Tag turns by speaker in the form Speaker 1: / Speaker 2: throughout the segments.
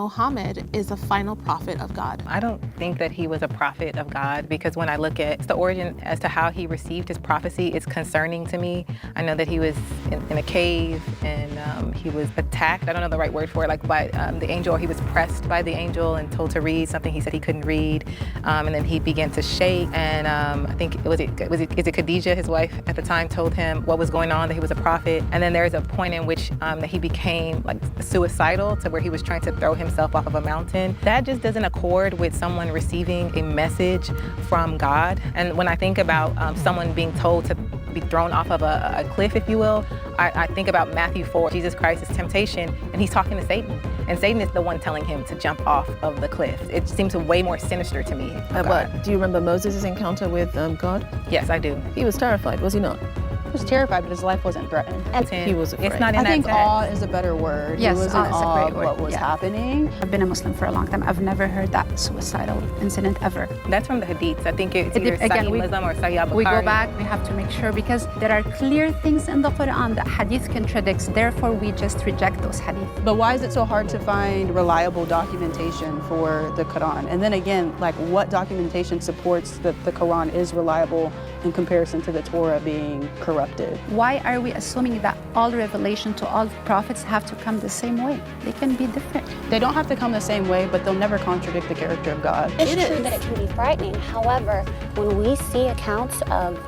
Speaker 1: Muhammad is a final prophet of God.
Speaker 2: I don't think that he was a prophet of God, because when I look at the origin as to how he received his prophecy, it's concerning to me. I know that he was in a cave and he was attacked, I don't know the right word for it, like by the angel, or he was pressed by the angel and told to read something he said he couldn't read. And then he began to shake, and I think is it Khadijah, his wife at the time, told him what was going on, that he was a prophet. And then there's a point in which that he became like suicidal, to where he was trying to throw himself off of a mountain. That just doesn't accord with someone receiving a message from God. And when I think about someone being told to be thrown off of a cliff, if you will, I think about Matthew 4, Jesus Christ's temptation, and he's talking to Satan. And Satan is the one telling him to jump off of the cliff. It seems way more sinister to me.
Speaker 3: But do you remember Moses' encounter with God?
Speaker 2: Yes, I do.
Speaker 3: He was terrified, was he not?
Speaker 4: He was terrified, but his life wasn't threatened.
Speaker 3: And he was afraid.
Speaker 2: It's not in
Speaker 4: I think
Speaker 2: that
Speaker 4: awe is a better word.
Speaker 5: Yes,
Speaker 4: he was in
Speaker 5: awe is a
Speaker 4: awe
Speaker 5: great
Speaker 4: of
Speaker 5: word.
Speaker 4: what was happening.
Speaker 5: I've been a Muslim for a long time. I've never heard that suicidal incident ever.
Speaker 2: That's from the Hadiths. I think it's either Sahih Muslim or Sahih Bukhari.
Speaker 5: We go back, we have to make sure, because there are clear things in the Qur'an that Hadith contradicts. Therefore, we just reject those Hadith.
Speaker 4: But why is it so hard to find reliable documentation for the Quran? And then again, like, what documentation supports that the Quran is reliable in comparison to the Torah being corrupted?
Speaker 5: Why are we assuming that all revelation to all prophets have to come the same way? They can be different.
Speaker 4: They don't have to come the same way, but they'll never contradict the character of God.
Speaker 6: It's true that it can be frightening. However, when we see accounts of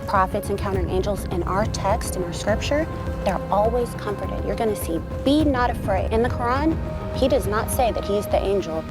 Speaker 6: prophets encountering angels in our text, in our scripture, they're always comforted. You're going to see, be not afraid. In the Quran, he does not say that he's the angel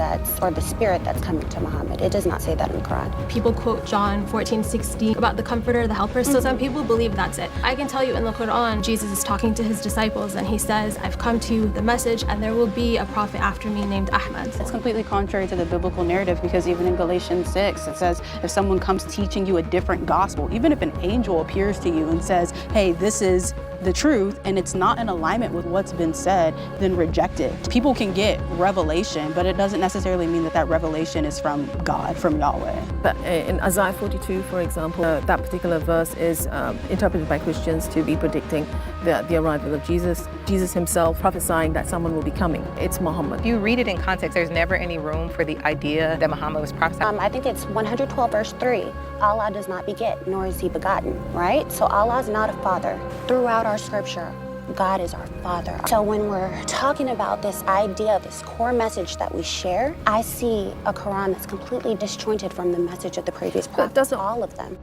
Speaker 6: or the spirit that's coming to Muhammad. It does not say that in the Quran.
Speaker 7: People quote John 14:16 about the comforter, the helper. So some people believe that's it. I can tell you in the Quran, Jesus is talking to his disciples and he says, I've come to you with the message, and there will be a prophet after me named Ahmad.
Speaker 4: It's completely contrary to the biblical narrative, because even in Galatians 6, it says if someone comes teaching you a different gospel, even if an angel appears to you and says, hey, this is the truth, and it's not in alignment with what's been said, then reject it. People can get revelation, but it doesn't necessarily mean that that revelation is from God, from Yahweh.
Speaker 3: But in Isaiah 42, for example, that particular verse is interpreted by Christians to be predicting the arrival of Jesus. Jesus himself prophesying that someone will be coming. It's Muhammad.
Speaker 2: If you read it in context, there's never any room for the idea that Muhammad was prophesying.
Speaker 6: I think it's 112 verse 3. Allah does not beget, nor is he begotten, right? So Allah is not a father. Throughout our scripture, God is our Father. So when we're talking about this idea, this core message that we share, I see a Quran that's completely disjointed from the message of the previous prophets, all of them.